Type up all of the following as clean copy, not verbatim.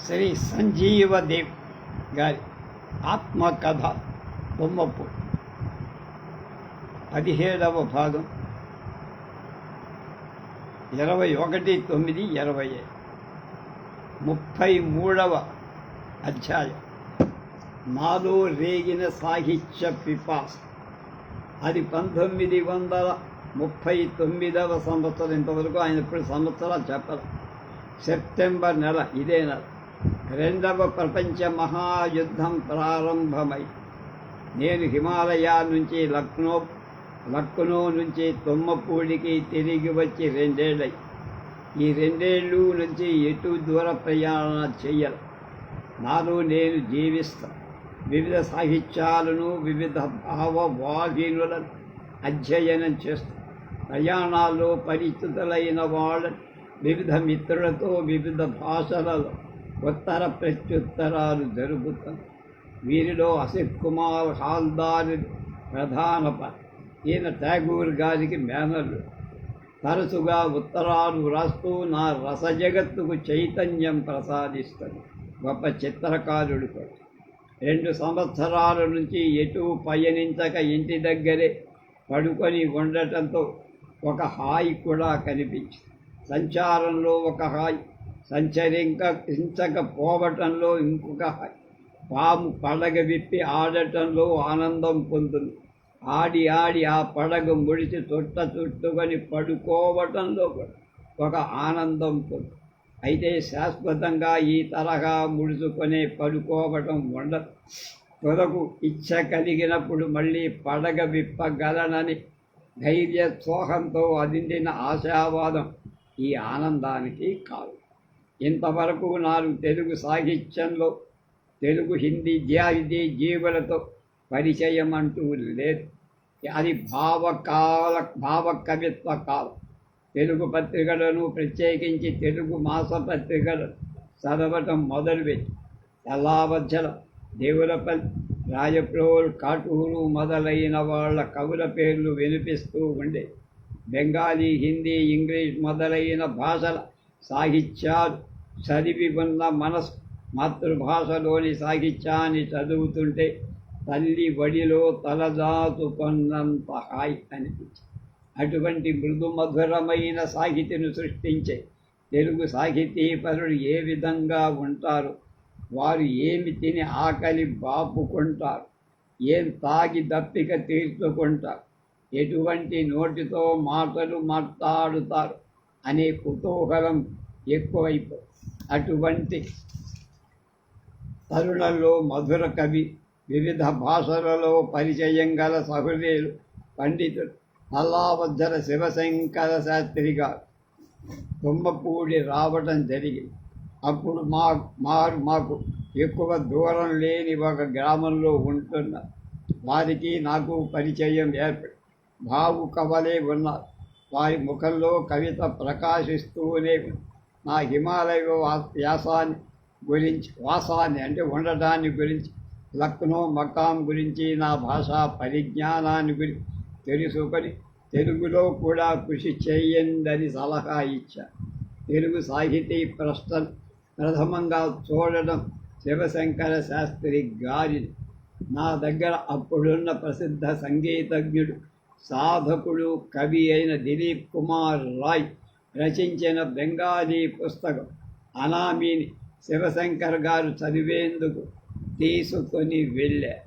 శ్రీ సంజీవదేవ్ గారి ఆత్మకథ బొమ్మపు 17వ భాగం 21/9/20 33వ అధ్యాయం. నాలో రేగిన సాహిత్య పిపాస. అది 1939వ సంవత్సరం. ఇంతవరకు ఆయన ఇప్పుడు సంవత్సరాలు చెప్పరు. సెప్టెంబర్ నెల, ఇదే నెల రెండవ ప్రపంచ మహాయుద్ధం ప్రారంభమై నేను హిమాలయాల నుంచి లక్నో నుంచి తుమ్మపూడికి తిరిగి వచ్చి 2 ఏళ్ళై. ఈ 2 ఏళ్ళు నుంచి ఎటు దూర ప్రయాణం చెయ్యను. నాలో నేను జీవిస్తా. వివిధ సాహిత్యాలను, వివిధ భావవాహినులను అధ్యయనం చేస్తూ ప్రయాణాల్లో పరిచితులైన వాళ్ళని, వివిధ మిత్రులతో వివిధ భాషలలో ఉత్తర ప్రత్యుత్తరాలు జరుగుతాయి. వీరిలో అసిఫ్ కుమార్ హాల్దార్ ప్రధాన పాత్ర. ఈయన ఠాగూర్ గారికి మేనల్లుడు. తరచుగా ఉత్తరాలు రాస్తూ నా రసజగత్తుకు చైతన్యం ప్రసాదిస్తాడు. గొప్ప చిత్రకారుడు కూడా. 2 సంవత్సరాల నుంచి ఎటు పయనించక ఇంటి దగ్గరే పడుకొని ఉండటంతో ఒక హాయి కూడా కనిపించింది. సంచారంలో ఒక హాయి, సంచరించకపోవటంలో ఇంకొక హాయి. పాము పడగ విప్పి ఆడటంలో ఆనందం పొందుతుంది. ఆడి ఆడి ఆ పడగ ముడిచి చుట్టుకొని పడుకోవటంలో ఒక ఆనందం పొందు. అయితే శాశ్వతంగా ఈ తరహా ముడుచుకొనే పడుకోవటం ఉండదు. త్వరకు ఇచ్చ కలిగినప్పుడు మళ్ళీ పడగ విప్పగలనని ధైర్యోత్సాహంతో అదిండిన ఆశావాదం ఈ ఆనందానికి కాదు. ఇంతవరకు నాకు తెలుగు సాహిత్యంలో తెలుగు, హిందీ, జీవులతో పరిచయం అంటూ లేదు. అది భావకవిత్వ కాలం. తెలుగు పత్రికలను, ప్రత్యేకించి తెలుగు మాసపత్రికలను చదవటం మొదలుపెట్టి తెల్లావజ్జల, దేవులపల్లి, రాజప్రోల్, కాటూరు మొదలైన వాళ్ళ కవుల పేర్లు వినిపిస్తూ ఉండే. బెంగాలీ, హిందీ, ఇంగ్లీష్ మొదలైన భాషల సాహిత్యాలు చదివి ఉన్న మనసు మాతృభాషలోని సాహిత్యాన్ని చదువుతుంటే తల్లి వడిలో తలదాచుకున్నంత హాయి అనిపించింది. అటువంటి మృదు మధురమైన సాహితిని సృష్టించే తెలుగు సాహితీపరులు ఏ విధంగా ఉంటారు? వారు ఏమి తిని ఆకలి బాపుకుంటారు? ఏం తాగి దప్పిక తీర్చుకుంటారు? ఎటువంటి నోటితో మాటలు మాట్లాడుతారు అనే కుతూహలం ఎక్కువైపోయి, అటువంటి తరుణంలో మధుర కవి, వివిధ భాషలలో పరిచయం గల సహృదయులు, పండితులు నల్లావజ్జల శివశంకర శాస్త్రి గారు తుమ్మపూడి రావడం జరిగింది. అప్పుడు మాకు ఎక్కువ దూరం లేని ఒక గ్రామంలో ఉంటున్న వారికి నాకు పరిచయం ఏర్పడి భావుకవలే ఉన్నారు. వారి ముఖంలో కవిత ప్రకాశిస్తూనే ఉంది. నా హిమాలయ వాసాన్ని అంటే ఉండటాన్ని గురించి, లక్నో మకాం గురించి, నా భాషా పరిజ్ఞానాన్ని గురించి తెలుసుకొని తెలుగులో కూడా కృషి చేయందని సలహా ఇచ్చారు. తెలుగు సాహితీ ప్రథమంగా చూడడం శివశంకర శాస్త్రి గారిని. నా దగ్గర అప్పుడున్న ప్రసిద్ధ సంగీతజ్ఞుడు, సాధకుడు, కవి అయిన దిలీప్ కుమార్ రాయ్ రచించిన బెంగాలీ పుస్తకం అనామీని శివశంకర్ గారు చదివేందుకు తీసుకొని వెళ్ళారు.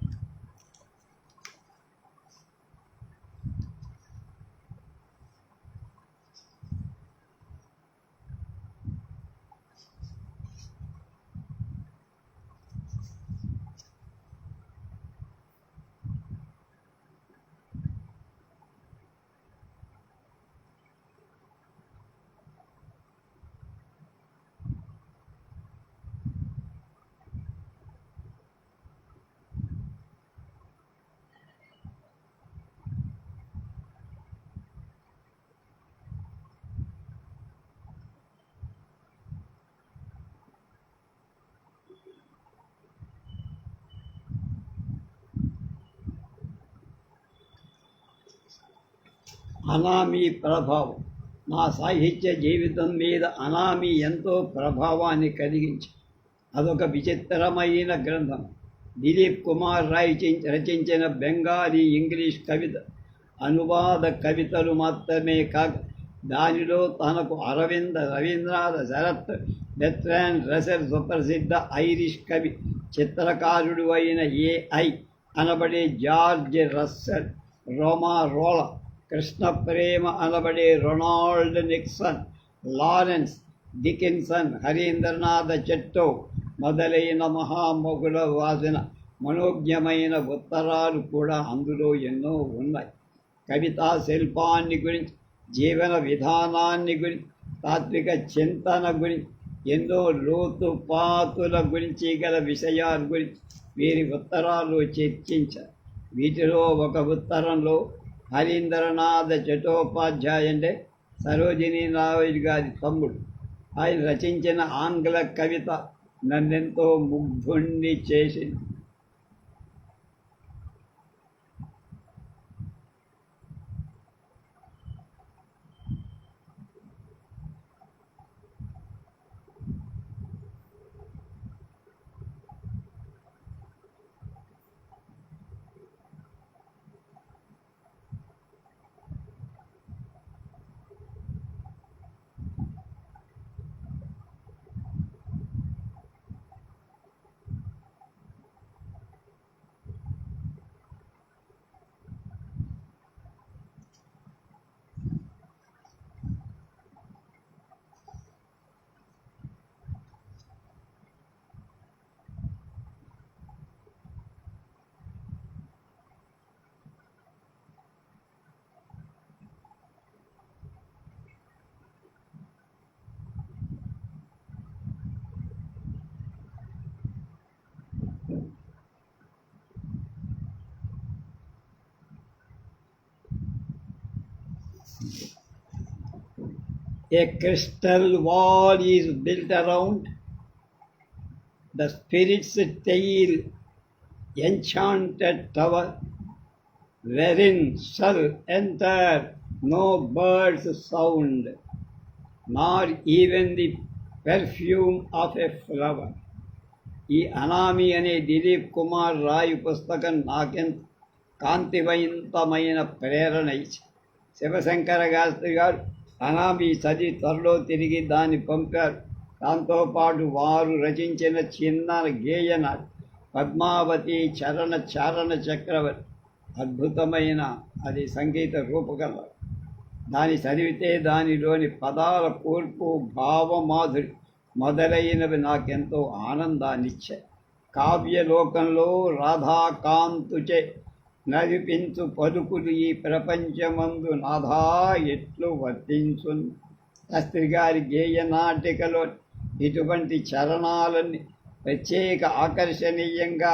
అనామీ ప్రభావం. నా సాహిత్య జీవితం మీద అనామీ ఎంతో ప్రభావాన్ని కలిగించి అదొక విచిత్రమైన గ్రంథం. దిలీప్ కుమార్ రాయ్ రచించిన బెంగాలీ ఇంగ్లీష్ కవిత అనువాద కవితలు మాత్రమే కాక దానిలో తనకు అరవింద, రవీంద్రనాథ, శరత్, బెర్ట్రాండ్ రసెల్, సుప్రసిద్ధ ఐరిష్ కవి చిత్రకారుడు అయిన ఏఐ అనబడే జార్జ్ రస్సెల్, రోమా రోల, కృష్ణ ప్రేమ అనబడే Ronald Nixon, Lawrence Dickinson, Harindranath Chatto మొదలైన మహామగుల వాసిన మనోజ్ఞమైన ఉత్తరాలు కూడా అందులో ఎన్నో ఉన్నాయి. కవితా శిల్పాన్ని గురించి, జీవన విధానాన్ని గురించి, తాత్విక చింతన గురించి, ఎన్నో లోతుపాతుల గురించి గల విషయాల గురించి వీరి ఉత్తరాలు చర్చించారు. వీటిలో ఒక ఉత్తరంలో హరీంద్రనాథ్ చటోపాధ్యాయ అంటే సరోజినీ నాయుడు గారి తమ్ముడు, ఆయన రచించిన ఆంగ్ల కవిత నన్నెంతో ముగ్ధుణ్ణి చేసింది. A crystal wall is built around the spirit's tail, enchanted tower, wherein shall enter no bird's sound, nor even the perfume of a flower. ఈ అనామీ అనే దిలీప్ కుమార్ రాయ్ పుస్తకం నాకెంత కాంతివంతమైన ప్రేరణ ఇచ్చి, శివశంకర శాస్త్రి గారు అనామీ చదివి త్వరలో తిరిగి దాన్ని పంపారు. దాంతోపాటు వారు రచించిన చిన్న గేయనాడు పద్మావతి చారణ చక్రవర్తి అద్భుతమైన అది సంగీత రూపకల్పన. దాన్ని చదివితే దానిలోని పదాల కూర్పు, భావమాధురి మొదలైనవి నాకెంతో ఆనందాన్నిచ్చాయి. కావ్యలోకంలో రాధాకాంతుచే నడిపించు పలుకులు ఈ ప్రపంచమందు నాథా ఎట్లు వర్తించున్. శాస్త్రి గారి గేయ నాటికలో ఇటువంటి చరణాలన్నీ ప్రత్యేక ఆకర్షణీయంగా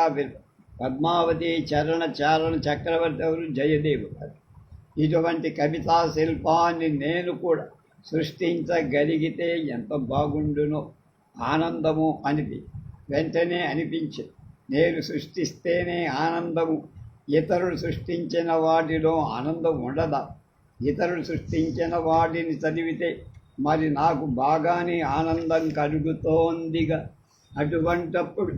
పద్మావతి చారణ చక్రవర్తి ఎవరు? జయదేవు గారు. ఇటువంటి కవితా శిల్పాన్ని నేను కూడా సృష్టించగలిగితే ఎంత బాగుండునో ఆనందము వెంటనే అనిపించింది. నేను సృష్టిస్తేనే ఆనందము, ఇతరులు సృష్టించిన వాటిలో ఆనందం ఉండదా? ఇతరులు సృష్టించిన వాటిని చదివితే మరి నాకు బాగానే ఆనందం కలుగుతోందిగా. అటువంటప్పుడు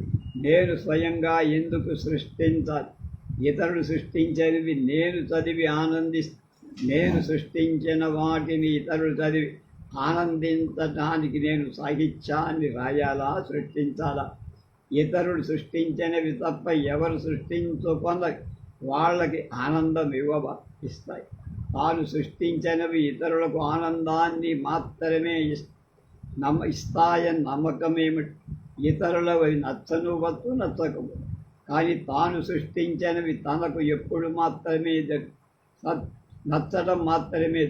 నేను స్వయంగా ఎందుకు సృష్టించాలి? ఇతరులు సృష్టించినవి నేను చదివి నేను సృష్టించిన వాటిని ఇతరులు చదివి ఆనందించడానికి నేను సాహిత్యాన్ని రాయాలా, సృష్టించాలా? ఇతరులు సృష్టించినవి తప్ప ఎవరు సృష్టించుకున్న వాళ్ళకి ఆనందం ఇస్తాయి. తాను సృష్టించినవి ఇతరులకు ఆనందాన్ని మాత్రమే ఇస్తాయని నమ్మకం ఏమిటి? ఇతరులవి నచ్చనువచ్చు, నచ్చకపోవచ్చు, కానీ తాను సృష్టించినవి తనకు ఎప్పుడు మాత్రమే నచ్చడం మాత్రమే,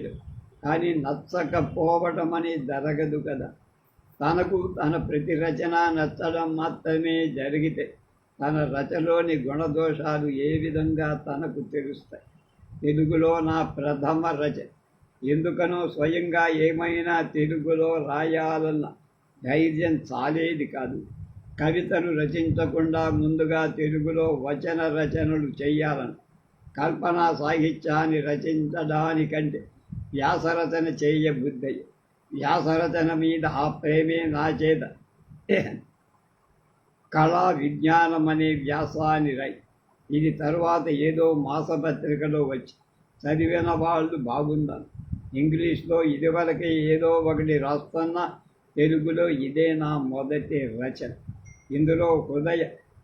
కానీ నచ్చకపోవడం అనేది జరగదు కదా. తనకు తన ప్రతి రచన నచ్చడం మాత్రమే జరిగితే తన రచనలోని గుణదోషాలు ఏ విధంగా తనకు తెలుస్తాయి? తెలుగులో నా ప్రథమ రచన. ఎందుకనో స్వయంగా ఏమైనా తెలుగులో రాయాలన్న ధైర్యం చాలేది కాదు. కవితలు రచించకుండా ముందుగా తెలుగులో వచన రచనలు చేయాలని కల్పనా సాహిత్యాన్ని రచించడానికంటే వ్యాసరచన చేయబుద్ధి. వ్యాసరచన మీద ఆ ప్రేమే నా చేత కళా విజ్ఞానం అనే వ్యాసాన్ని రాయి. ఇది తరువాత ఏదో మాసపత్రికలో వచ్చి చదివిన వాళ్ళు బాగుందని. ఇంగ్లీష్లో ఇదివరకే ఏదో ఒకటి రాస్తున్నా తెలుగులో ఇదే నా మొదటి రచన. ఇందులో హృదయ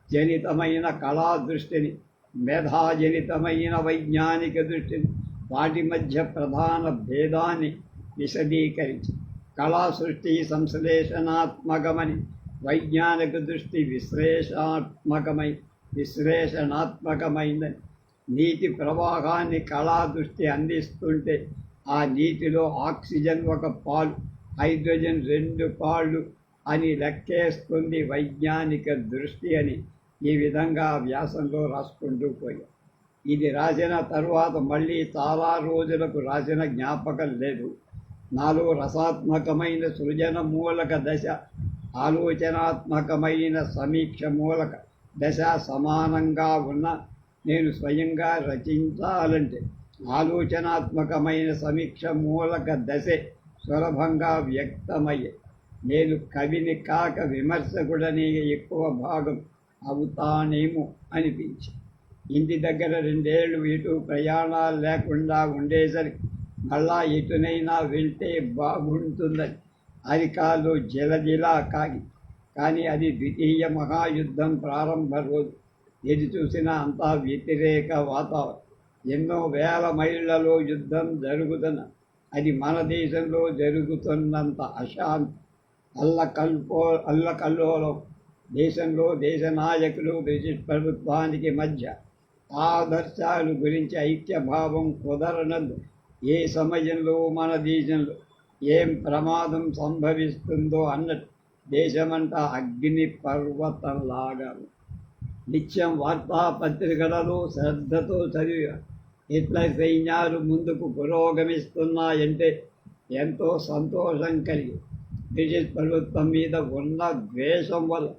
జనితమైన కళా దృష్టిని, మేధాజనితమైన వైజ్ఞానిక దృష్టిని, వాటి మధ్య ప్రధాన భేదాన్ని విశదీకరించి, కళా సృష్టి సంశ్లేషణాత్మకమని, వైజ్ఞానిక దృష్టి విశ్లేషణాత్మకమైందని, నీటి ప్రవాహాన్ని కళా దృష్టి అందిస్తుంటే ఆ నీటిలో ఆక్సిజన్ ఒక పాలు, హైడ్రోజన్ 2 పాళ్ళు అని లెక్కేస్తుంది వైజ్ఞానిక దృష్టి అని ఈ విధంగా వ్యాసంలో రాసుకుంటూ పోయాం. ఇది రాసిన తరువాత మళ్ళీ చాలా రోజులకు రాసిన జ్ఞాపకం లేదు. నాలో రసాత్మకమైన సృజన మూలక దశ, ఆలోచనాత్మకమైన సమీక్ష మూలక దశ సమానంగా ఉన్న నేను స్వయంగా రచించాలంటే ఆలోచనాత్మకమైన సమీక్ష మూలక దశే సులభంగా వ్యక్తమయ్యే. నేను కవిని కాక విమర్శకుడనే ఎక్కువ భాగం అవుతానేమో అనిపించి, ఇంటి దగ్గర 2 ఏళ్ళు ఇటు ప్రయాణాలు లేకుండా ఉండేసరికి మళ్ళా ఎటునైనా వెళ్తే బాగుంటుందని అరికాలు జిలజిలా కాగి. కానీ అది ద్వితీయ మహాయుద్ధం ప్రారంభ రోజు. ఎటు చూసినా అంతా వ్యతిరేక వాతావరణం. ఎన్నో వేల మైళ్ళలో యుద్ధం జరుగుతున్న అది మన దేశంలో జరుగుతున్నంత అశాంతి, అల్లకల్లోలం. దేశంలో దేశ నాయకులు బ్రిటిష్ ప్రభుత్వానికి మధ్య ఆదర్శాల గురించి ఐక్యభావం కుదరనదు. ఏ సమయంలో మన దేశంలో ఏం ప్రమాదం సంభవిస్తుందో అన్నట్టు దేశమంతా అగ్ని పర్వతంలాగా. నిత్యం వార్తాపత్రికలలో శ్రద్ధతో చదివి హిట్లర్ సైన్యాలు ముందుకు పురోగమిస్తున్నాయంటే ఎంతో సంతోషం కలిగి, బ్రిటిష్ ప్రభుత్వం మీద ఉన్న ద్వేషం వల్ల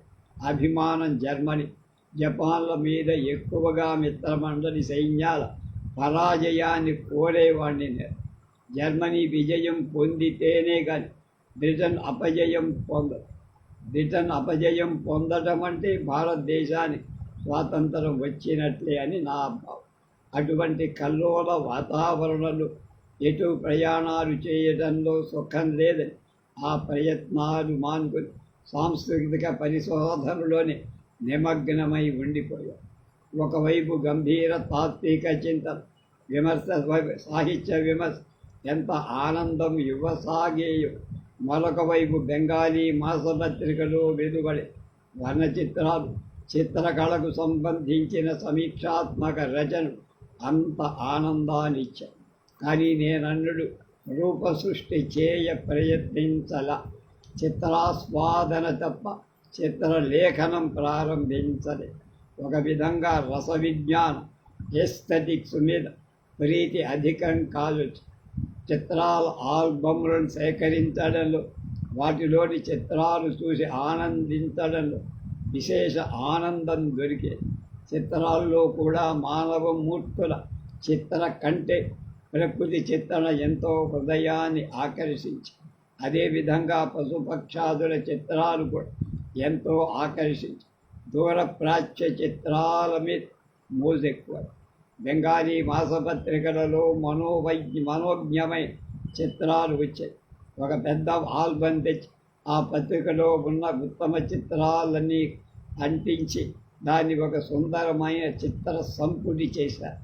అభిమానం జర్మనీ, జపాన్ల మీద ఎక్కువగా మిత్రమండలి సైన్యాల పరాజయాన్ని కోరేవాడిని నేను. జర్మనీ విజయం పొందితేనే కానీ బ్రిటన్ అపజయం పొందడం అంటే భారతదేశానికి స్వాతంత్రం వచ్చినట్లే అని నా భావం. అటువంటి కల్లోల వాతావరణంలో ఎటు ప్రయాణాలు చేయడంలో సుఖం లేదని ఆ ప్రయత్నాలు మానుకొని సాంస్కృతిక పరిశోధనలోనే నిమగ్నమై ఉండిపోయారు. ఒకవైపు గంభీర తాత్విక చింతన, విమర్శ, సాహిత్య విమర్శ ఎంత ఆనందం ఇవ్వసాగేయో, మరొక వైపు బెంగాలీ మాసపత్రికలో వెలువడే వర్ణచిత్రాలు, చిత్రకళకు సంబంధించిన సమీక్షాత్మక రచనలు అంత ఆనందాన్నిచ్చాయి. కానీ నేనన్నుడు రూప సృష్టి చేయ ప్రయత్నించల, చిత్రాస్వాదన తప్ప చిత్రలేఖనం ప్రారంభించలే. ఒక విధంగా రస విజ్ఞానం, ఎస్థెటిక్స్ మీద ప్రీతి అధికం కావచ్చు. చిత్రాల ఆల్బమ్లను సేకరించడంలో, వాటిలోని చిత్రాలు చూసి ఆనందించడంలో విశేష ఆనందం దొరికేది. చిత్రాల్లో కూడా మానవ మూర్తుల చిత్ర కంటే ప్రకృతి చిత్రణ ఎంతో హృదయాన్ని ఆకర్షించి, అదేవిధంగా పశుపక్షాదుల చిత్రాలు కూడా ఎంతో ఆకర్షించి దూర ప్రాచ్య చిత్రాల మీద మోజెక్కువ. బెంగాలీ మాసపత్రికలలో మనోజ్ఞమైన చిత్రాలు వచ్చాయి. ఒక పెద్ద ఆల్బమ్ తెచ్చి ఆ పత్రికలో ఉన్న ఉత్తమ చిత్రాలన్నీ అంటించి దాన్ని ఒక సుందరమైన చిత్ర సంపుటి చేశారు.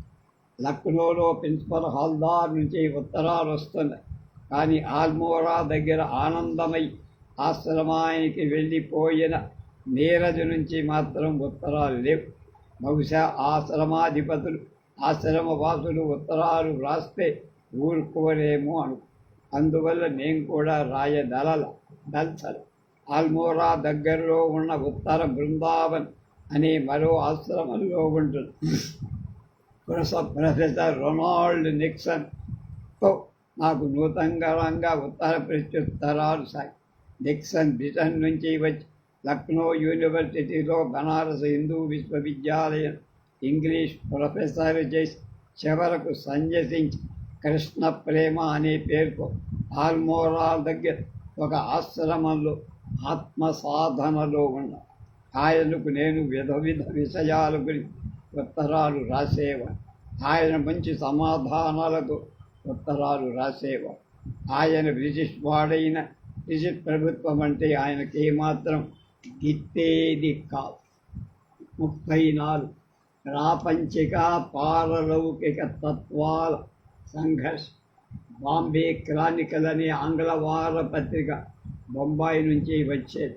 లక్నోలో ప్రిన్సిపల్ హాల్దార్ నుంచి ఉత్తరాలు వస్తున్నాయి. కానీ ఆల్మోరా దగ్గర ఆనందమై ఆశ్రమానికి వెళ్ళిపోయిన నీరజ్ నుంచి మాత్రం ఉత్తరాలు లేవు. బహుశా ఆశ్రమాధిపతులు, ఆశ్రమవాసులు ఉత్తరాలు వ్రాస్తే ఊరుకోరేమో అందువల్ల నేను కూడా రాయదలచరు. ఆల్మోరా దగ్గరలో ఉన్న ఉత్తర బృందావన్ అనే మరో ఆశ్రమంలో ఉంటుంది. ప్రొఫెసర్ రొనాల్డ్ నిక్సన్తో నాకు నూతనంగా ఉత్తర ప్రత్యుత్తరాలు సాగి. నిక్సన్ బ్రిటన్ నుంచి వచ్చి లక్నో యూనివర్సిటీలో బనారస్ హిందూ విశ్వవిద్యాలయం ఇంగ్లీష్ ప్రొఫెసర్ చేసి చివరకు సన్యసించి కృష్ణ ప్రేమ అనే పేరుతో ఆల్మోరా దగ్గర ఒక ఆశ్రమంలో ఆత్మ సాధనలో ఉన్న ఆయనకు నేను విధ విధ విషయాల గురించి ఉత్తరాలు రాసేవాడు. ఆయన మంచి సమాధానాలతో ఉత్తరాలు రాసేవాడు. ఆయన బ్రిటిష్ వాడైన బ్రిటిష్ ప్రభుత్వం అంటే ఆయనకి ఏమాత్రం గిట్టేది కాదు. 34 ప్రాపంచిక పారలౌకిక తత్వాల సంఘర్షం. బాంబే క్రానికల్ అనే ఆంగ్ల వారపత్రిక బొంబాయి నుంచి వచ్చేది.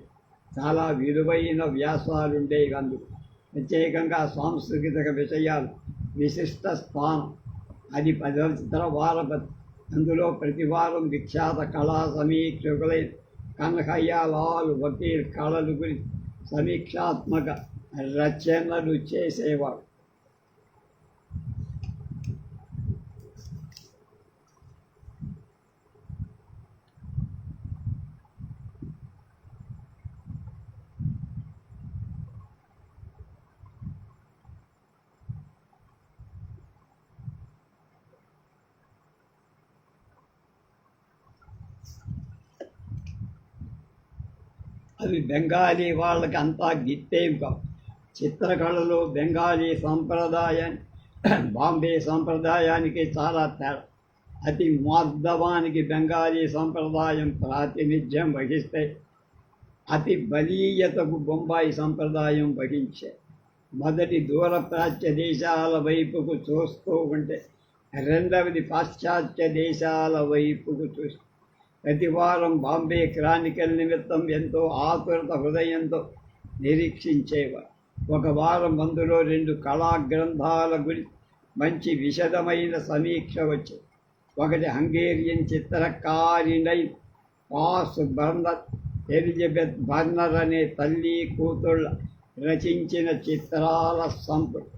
చాలా విలువైన వ్యాసాలుండేవి. అందుకు ప్రత్యేకంగా సాంస్కృతిక విషయాలు విశిష్ట స్థానం. అది 10 చిత్ర వారపత్రిక. అందులో ప్రతి వారం విఖ్యాత కళా సమీక్షకులైన కనకయ్యలాల్ వకీల్ కళల గురించి సమీక్షాత్మక రచనలు చేసేవాడు. అవి బెంగాలీ వాళ్ళకి అంతా గిట్టేం కావు. చిత్రకళలో బెంగాలీ సాంప్రదాయాన్ని బాంబే సాంప్రదాయానికి చాలా తేడా. అతి మార్దవానికి బెంగాలీ సాంప్రదాయం ప్రాతినిధ్యం వహిస్తే, అతి బలీయతకు బొంబాయి సంప్రదాయం వహించే. మొదటి దూరప్రాచ్య దేశాల వైపుకు చూస్తూ ఉంటే రెండవది పాశ్చాత్య దేశాల వైపుకు చూస్తూ ప్రతివారం బాంబే క్రానికల్ నిమిత్తం ఎంతో ఆతురత హృదయంతో నిరీక్షించేవారు. ఒక వారం అందులో 2 కళా గ్రంథాల గురించి మంచి విశదమైన సమీక్ష వచ్చేది. ఒకటి హంగేరియన్ చిత్రకారిణై పాస్ బర్నర్, ఎలిజబెత్ బర్నర్ అనే తల్లి కూతుళ్ళ రచించిన చిత్రాల సంపుటి.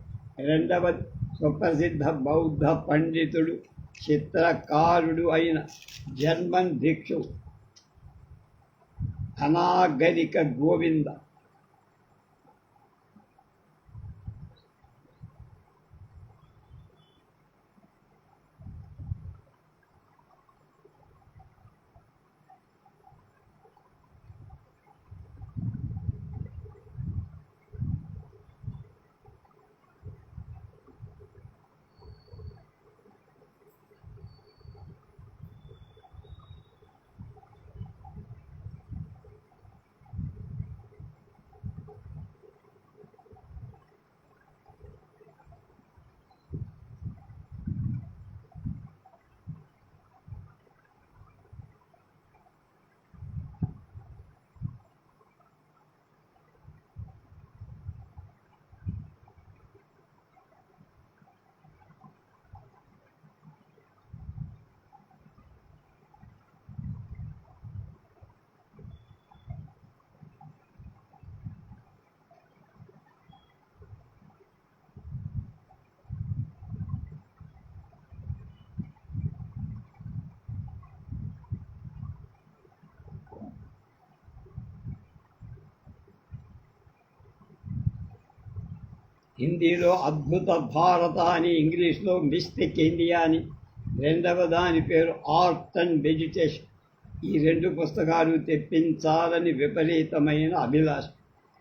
రెండవది సుప్రసిద్ధ బౌద్ధ పండితుడు చిత్రకారుడు అయిన జర్మన్ భిక్షు అనాగరిక గోవింద. హిందీలో అద్భుత భారత అని, ఇంగ్లీష్లో మిస్టిక్ ఇండియా అని, రెండవ దాని పేరు ఆర్ట్ అండ్ మెడిటేషన్. ఈ 2 పుస్తకాలు తెప్పించాలని విపరీతమైన అభిలాష.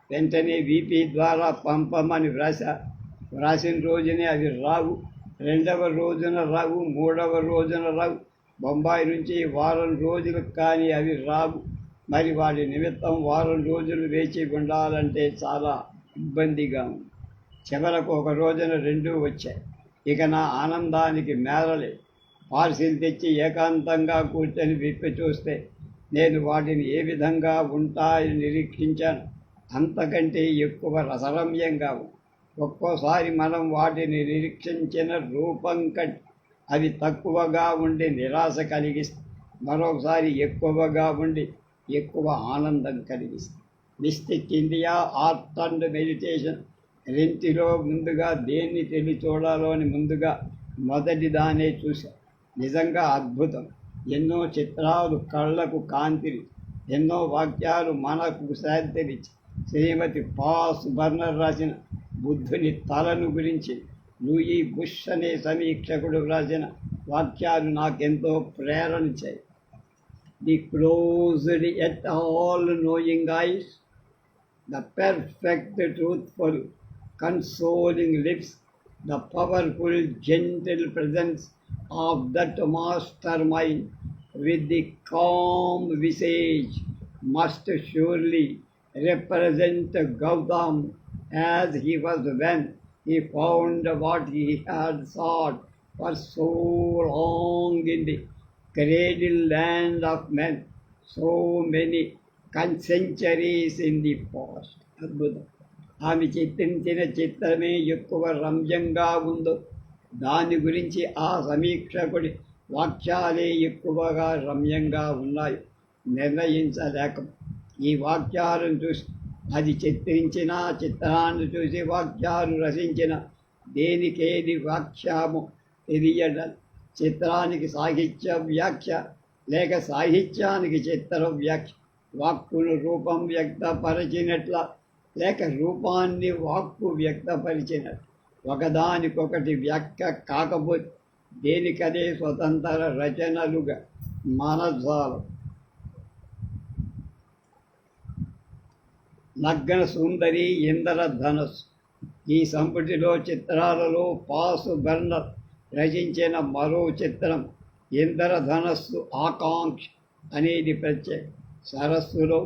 వెంటనే వీపీ ద్వారా పంపమని వ్రాసిన రోజునే అవి రావు, రెండవ రోజున రావు, మూడవ రోజున రావు. బొంబాయి నుంచి వారం రోజులు కానీ అవి రావు. మరి వాటి నిమిత్తం వారం రోజులు వేచి ఉండాలంటే చాలా ఇబ్బందిగా ఉంది. చివరకు ఒక రోజున 2 వచ్చాయి. ఇక నా ఆనందానికి మేరలేదు. పార్సిల్ తెచ్చి ఏకాంతంగా కూర్చొని విప్పి చూస్తే నేను వాటిని ఏ విధంగా ఉంటాయని నిరీక్షించాను అంతకంటే ఎక్కువ రసరమ్యంగా ఉంది. ఒక్కోసారి మనం వాటిని నిరీక్షించిన రూపం కంటే అవి తక్కువగా ఉండి నిరాశ కలిగిస్తాయి. మరొకసారి ఎక్కువగా ఉండి ఎక్కువ ఆనందం కలిగిస్తాయి. Mystic India, art and meditation రెంటిలో ముందుగా దేన్ని తెలిసి చూడాలో అని ముందుగా మొదటి దానే చూశాను. నిజంగా అద్భుతం. ఎన్నో చిత్రాలు కళ్ళకు కాంతిని, ఎన్నో వాక్యాలు మనకు శాంతినిచ్చి. శ్రీమతి పాస్ బర్నర్ రాసిన బుద్ధుని తలను గురించి లూయి బుష్ అనే సమీక్షకుడు రాసిన వాక్యాలు నాకెంతో ప్రేరణించాయి. The closed at all knowing eyes the perfect, truthful, consoling lips, the powerful, gentle presence of that mastermind with the calm visage must surely represent Gautam as he was when he found what he had sought for so long in the cradle land of men, so many centuries in the past. అద్భుతం. ఆమె చిత్రించిన చిత్రమే ఎక్కువ రమ్యంగా ఉందో దాని గురించి ఆ సమీక్షకుడి వాక్యాలే ఎక్కువగా రమ్యంగా ఉన్నాయి నిర్ణయించలేక ఈ వాక్యాలను చూసి అది చిత్రించిన చిత్రాన్ని చూసి వాక్యాలు రచించిన దేనికేది వాక్యము తెలియడం చిత్రానికి సాహిత్య వ్యాఖ్య లేక సాహిత్యానికి చిత్ర వ్యాఖ్య వాక్కును రూపం వ్యక్తపరిచినట్ల లేక రూపాన్ని వాక్కు వ్యక్తపరిచినట్లు ఒకదానికొకటి వ్యాఖ్య కాకపోతే దేనికదే స్వతంత్ర రచనలుగా మనజాలం. నగ్న సుందరి ఇంద్రధనస్సు ఈ సంపుటిలో చిత్రాలలో పాసు బర్నర్ రచించిన మరో చిత్రం ఇంద్రధనస్సు ఆకాంక్ష అనేది ప్రత్యేక. సరస్సులో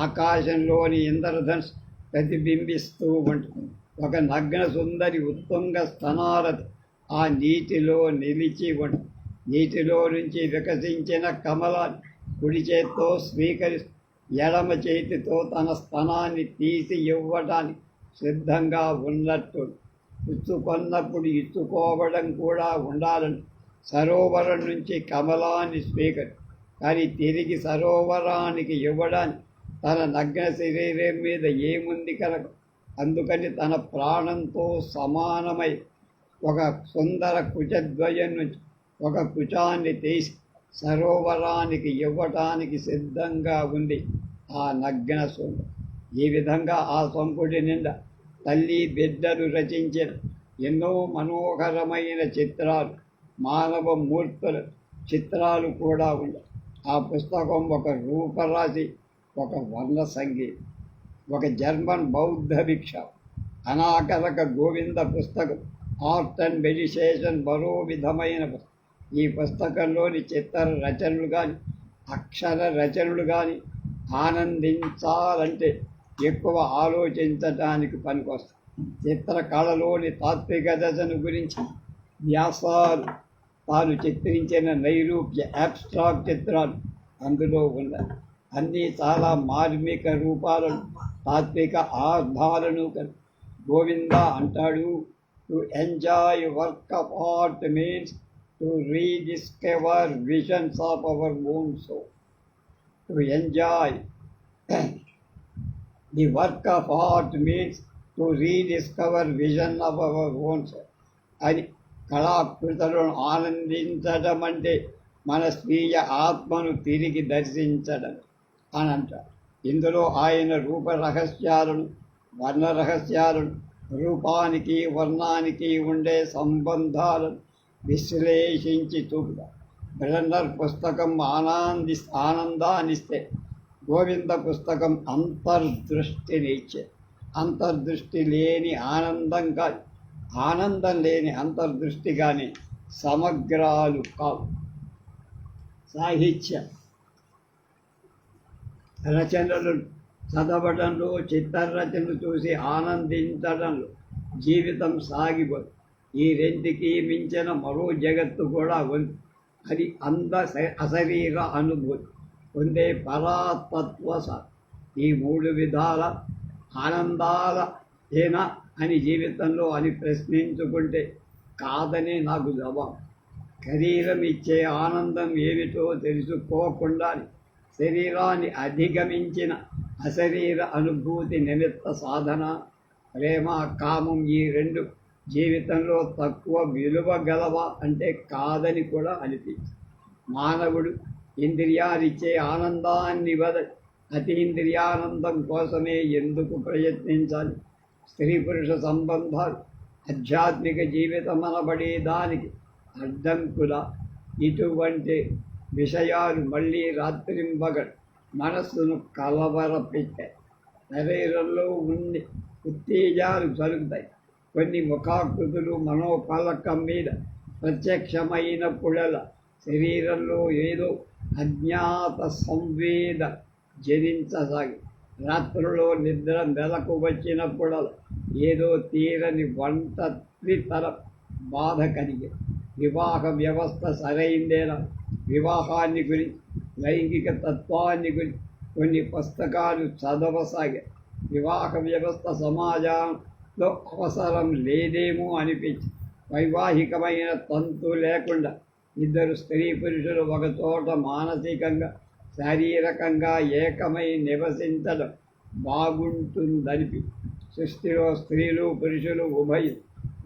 ఆకాశంలోని ఇంద్రధనస్సు ప్రతిబింబిస్తూ ఉంటుంది. ఒక నగ్న సుందరి ఉత్తుంగ స్తనారతి ఆ నీటిలో నిలిచి ఉంటుంది. నీటిలో నుంచి వికసించిన కమలాన్ని కుడి చేత్తో స్వీకరిస్తూ ఎడమ చేతితో తన స్తనాన్ని తీసి ఇవ్వడానికి సిద్ధంగా ఉన్నట్టు ఇచ్చుకొన్నప్పుడు ఇచ్చుకోవడం కూడా ఉండాలని సరోవరం నుంచి కమలాన్ని స్వీకరి కానీ తిరిగి సరోవరానికి ఇవ్వడానికి తన నగ్న శరీరం మీద ఏముంది కనుక అందుకని తన ప్రాణంతో సమానమై ఒక సుందర కుచద్వయం నుంచి ఒక కుచాన్ని తీసి సరోవరానికి ఇవ్వటానికి సిద్ధంగా ఉంది ఆ నగ్న సుందరి. ఈ విధంగా ఆ సంపుటి నిండా తల్లి బిడ్డలు రచించిన ఎన్నో మనోహరమైన చిత్రాలు మానవ మూర్తుల చిత్రాలు కూడా ఉన్నాయి. ఆ పుస్తకం ఒక రూపరాశి, ఒక వర్ణ సంగీతం. ఒక జర్మన్ బౌద్ధ భిక్ష అనాకరక గోవింద పుస్తకం ఆర్ట్ అండ్ మెడిటేషన్ మరో విధమైన పుస్తకం. ఈ పుస్తకంలోని చిత్ర రచనలు కానీ అక్షర రచనలు కానీ ఆనందించాలంటే ఎక్కువ ఆలోచించడానికి పనికొస్తాయి. చిత్రకళలోని తాత్విక దశను గురించి వ్యాసాలు, తాను చిత్రించిన నైరూప్య అబ్స్ట్రాక్ట్ చిత్రాలు అందులో ఉన్నాయి. అన్నీ చాలా మార్మిక రూపాలను తాత్విక అర్థాలను గోవింద అంటాడు. To enjoy work of art means to rediscover visions of our own soul. To enjoy the work of art means to rediscover vision of our own soul అని కళాకృతులను ఆనందించడం అంటే మన స్వీయ ఆత్మను తిరిగి దర్శించడం అని అంటారు. ఇందులో ఆయన రూప రహస్యాలను, వర్ణ రహస్యాలను, రూపానికి వర్ణానికి ఉండే సంబంధాలను విశ్లేషించి చూపుతారు. బ్రెన్నర్ పుస్తకం ఆనందాన్నిస్తే గోవింద పుస్తకం అంతర్దృష్టినిచ్చే. అంతర్దృష్టి లేని ఆనందం కాదు, ఆనందం లేని అంతర్దృష్టి కానీ సమగ్రాలు కావు. సాహిత్య రచనలు చదవడంలో, చిత్రరచనలు చూసి ఆనందించడంలో జీవితం సాగిపోదు. ఈ రెంటికి మించిన మరో జగత్తు కూడా ఉంది. అది అశరీర అనుభూతి పొందే పరాతత్వ. ఈ మూడు విధాల ఆనందాల ఏనా అని జీవితంలో అని ప్రశ్నించుకుంటే కాదని నాకు జవాబు. శరీరం ఇచ్చే ఆనందం ఏమిటో తెలుసుకోకుండా శరీరాన్ని అధిగమించిన అశరీర అనుభూతి నిమిత్త సాధన, ప్రేమ, కామం ఈ రెండు జీవితంలో తక్కువ విలువ గలవా అంటే కాదని కూడా అనిపించింది. మానవుడు ఇంద్రియాలిచ్చే ఆనందాన్ని వదలి అతీంద్రియానందం కోసమే ఎందుకు ప్రయత్నించాలి? స్త్రీ పురుష సంబంధాలు ఆధ్యాత్మిక జీవితం అనబడే దానికి అడ్డంకుల. ఇటువంటి విషయాలు మళ్ళీ రాత్రింబగ మనస్సును కలవరపెట్టాయి. శరీరంలో ఉండి ఉత్తేజాలు జరుగుతాయి. కొన్ని ముఖాకృతులు మనోఫలకం మీద ప్రత్యక్షమైనప్పుడల్లా శరీరంలో ఏదో అజ్ఞాత సంవేద జనించసాగి, రాత్రుల్లో నిద్ర నెలకు వచ్చినప్పుడల్లా ఏదో తీరని త్రితర బాధ కలిగే. వివాహ వ్యవస్థ సరైందేనా, వివాహాన్ని గురించి, లైంగిక తత్వాన్ని గురించి కొన్ని పుస్తకాలు చదవసాగే. వివాహ వ్యవస్థ సమాజంలో అవసరం లేదేమో అనిపించి, వైవాహికమైన తంతు లేకుండా ఇద్దరు స్త్రీ పురుషులు ఒకచోట మానసికంగా శారీరకంగా ఏకమై నివసించడం బాగుంటుందనిపి, సృష్టిలో స్త్రీలు పురుషులు ఉభయులు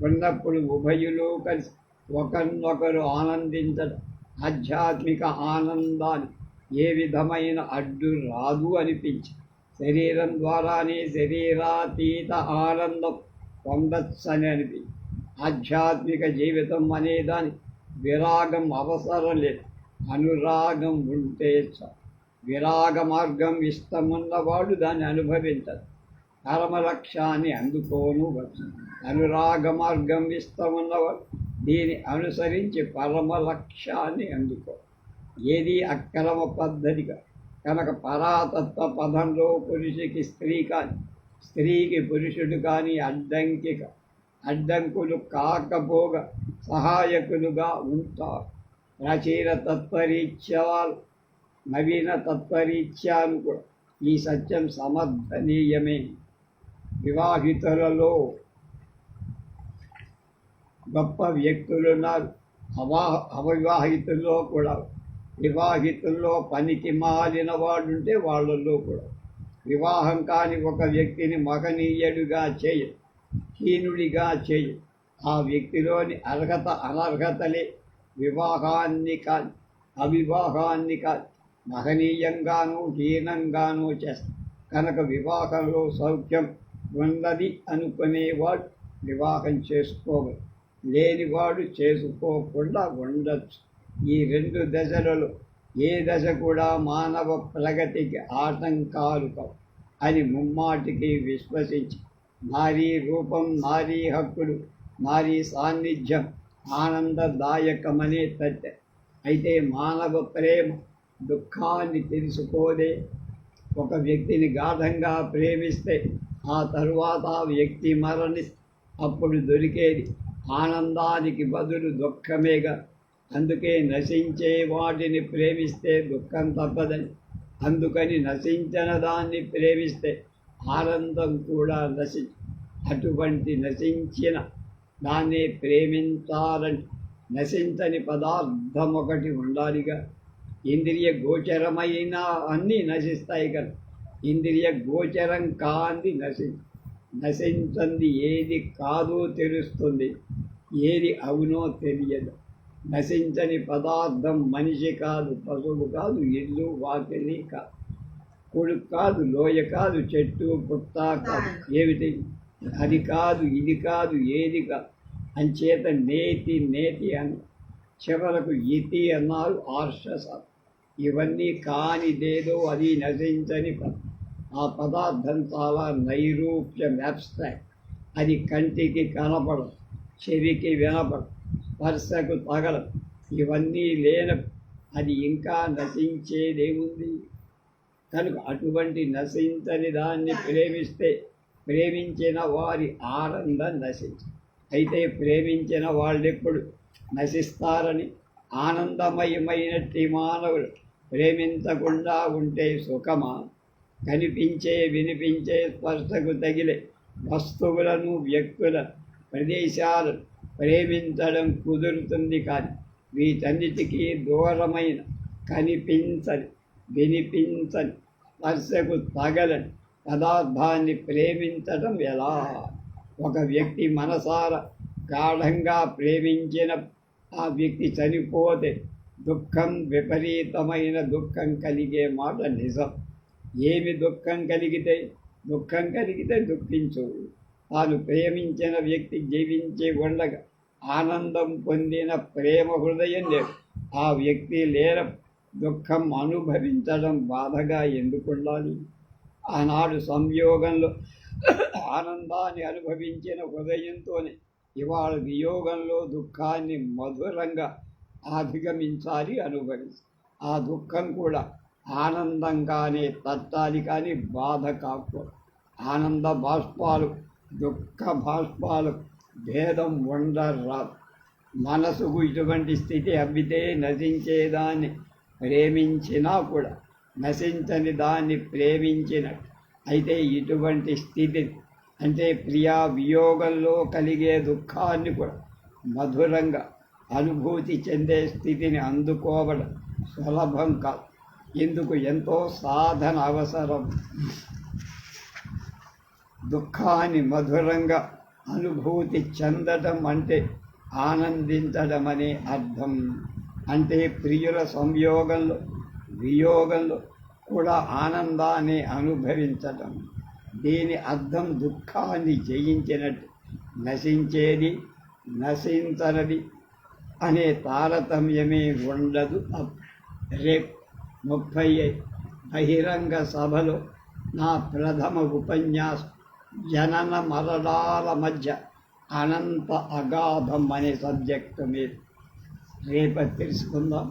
ఉన్నప్పుడు ఉభయులు కలిసి ఒకరినొకరు ఆనందించడం ఆధ్యాత్మిక ఆనందాన్ని ఏ విధమైన అడ్డు రాదు అనిపించి, శరీరం ద్వారానే శరీరాతీత ఆనందం పొందచ్చని అనిపించి, ఆధ్యాత్మిక జీవితం అనేదాని విరాగం అవసరం లేదు, అనురాగం ఉంటే చాలు. విరాగ మార్గం ఇష్టమున్నవాడు దాన్ని అనుభవించదు, పరమలక్ష్యాన్ని అందుకోను వచ్చు. అనురాగ మార్గం ఇష్టమున్నవాడు దీన్ని అనుసరించి పరమలక్ష్యాన్ని అందుకో. ఏది అక్రమ పద్ధతిగా కనుక పరాతత్వ పదంలో పురుషుకి స్త్రీ కానీ, స్త్రీకి పురుషుడు కానీ అడ్డంకులు కాకపోగా సహాయకులుగా ఉంటారు. ప్రాచీన తత్వరీత్యా నవీన తత్వరీత్యాను కూడా ఈ సత్యం సమర్థనీయమే. వివాహితులలో గొప్ప వ్యక్తులున్నారు, అవివాహితుల్లో కూడా. వివాహితుల్లో పనికి మాలిన వాడుంటే వాళ్ళల్లో కూడా. వివాహం కాని ఒక వ్యక్తిని మహనీయుడిగా చేయదు, హీనుడిగా చేయదు. ఆ వ్యక్తిలోని అర్హత అనర్హతలే వివాహాన్ని కాని అవివాహాన్ని కాని మహనీయంగానూ హీనంగానూ చేస్తాం. కనుక వివాహంలో సౌఖ్యం ఉన్నది అనుకునేవాడు వివాహం చేసుకోవాలి, లేనివాడు చేసుకోకుండా ఉండొచ్చు. ఈ రెండు దశలలో ఏ దశ కూడా మానవ ప్రగతికి ఆటంకాలు కావు అని ముమ్మాటికి విశ్వసించి, నారీ రూపం, నారీ హక్కులు, నారీ సాన్నిధ్యం ఆనందదాయకమనే తథ్య. అయితే మానవ ప్రేమ దుఃఖాన్ని తెలుసుకోదే. ఒక వ్యక్తిని గాఢంగా ప్రేమిస్తే ఆ తరువాత ఆ వ్యక్తి మరణిస్తే అప్పుడు దొరికేది ఆనందానికి బదులు దుఃఖమేగా. అందుకే నశించే వాటిని ప్రేమిస్తే దుఃఖం తప్పదని, అందుకని నశించిన దాన్ని ప్రేమిస్తే ఆనందం కూడా అటువంటి నశించిన దాన్ని ప్రేమించాలని నశించని పదార్థం ఒకటి ఉండాలిగా. ఇంద్రియ గోచరమైన అన్నీ నశిస్తాయి కదా, ఇంద్రియ గోచరం కాంది నశించింది ఏది కాదో తెలుస్తుంది, ఏది అవునో తెలియదు. నశించని పదార్థం మనిషి కాదు, పశువు కాదు, ఇల్లు వాకిలి కాదు, కొడుకు కాదు, లోయ కాదు, చెట్టు పుట్ట కాదు. ఏమిటి అది కాదు, ఇది కాదు, ఏది కాదు. అంచేత నేతి అని చివరకు ఇతి అన్నారు ఆర్షసాలు. ఇవన్నీ కానిదేదో అది నశించని ఆ పదార్థం చాలా నైరూప్యం, అబ్స్ట్రాక్ట్. అది కంటికి కనపడదు, చెవికి వినపడదు, స్పర్శకు తగలదు. ఇవన్నీ అది ఇంకా నశించేదేముంది? కనుక అటువంటి నశించని దాన్ని ప్రేమిస్తే ప్రేమించిన వారి ఆనందం నశించదు. అయితే ప్రేమించిన వాళ్ళెప్పుడు నశిస్తారని ఆనందమయమైనట్టి మానవులు ప్రేమించకుండా ఉంటే సుఖమా? కనిపించే వినిపించే స్పర్శకు తగిలే వస్తువులను, వ్యక్తుల, ప్రదేశాలను ప్రేమించడం కుదురుతుంది. కానీ వీటన్నిటికీ దూరమైన కనిపించని, వినిపించని, స్పర్శకు తగలని పదార్థాన్ని ప్రేమించడం ఎలా? ఒక వ్యక్తి మనసారా గాఢంగా ప్రేమించిన ఆ వ్యక్తి చనిపోతే దుఃఖం, విపరీతమైన దుఃఖం కలిగే మాట నిజం. ఏమి దుఃఖం కలిగితే దుఃఖించు. తాను ప్రేమించిన వ్యక్తి జీవించి ఉండగా ఆనందం పొందిన ప్రేమ హృదయం లేదు. ఆ వ్యక్తి దుఃఖం అనుభవించడం బాధగా ఎందుకుండాలి? ఆనాడు సంయోగంలో ఆనందాన్ని అనుభవించిన హృదయంతోనే ఇవాళ వియోగంలో దుఃఖాన్ని మధురంగా అధిగమించాలి, అనుభవించాలి. ఆ దుఃఖం కూడా ఆనందంగానే తట్టాలి, కానీ బాధ కాకూడదు. ఆనంద బాష్పాలు దుఃఖ బాష్పాలు భేదం ఉండరాదు. మనసుకు ఇటువంటి స్థితి అబ్బితే నశించేదాన్ని ప్రేమించినా కూడా నశించని దాన్ని ప్రేమించినట్టు. అయితే ఇటువంటి స్థితి అంటే ప్రియా వియోగంలో కలిగే దుఃఖాన్ని కూడా మధురంగా అనుభూతి చెందే స్థితిని అందుకోవడం సులభం కాదు. ఇందుకు ఎంతో సాధన అవసరం. దుఃఖాన్ని మధురంగా అనుభూతి చెందడం అంటే ఆనందించడం అనే అర్థం. అంటే ప్రియుల సంయోగంలో వియోగంలో కూడా ఆనందాన్ని అనుభవించటం. దీని అర్థం దుఃఖాన్ని జయించినట్టు. నశించేది నశించనిది అనే తారతమ్యమే ఉండదు. రేపు 35 బహిరంగ సభలో నా ప్రథమ ఉపన్యాసం జనన మరణాల మధ్య అనంత అగాధం అనే సబ్జెక్టు మీద రేపు తెలుసుకుందాం.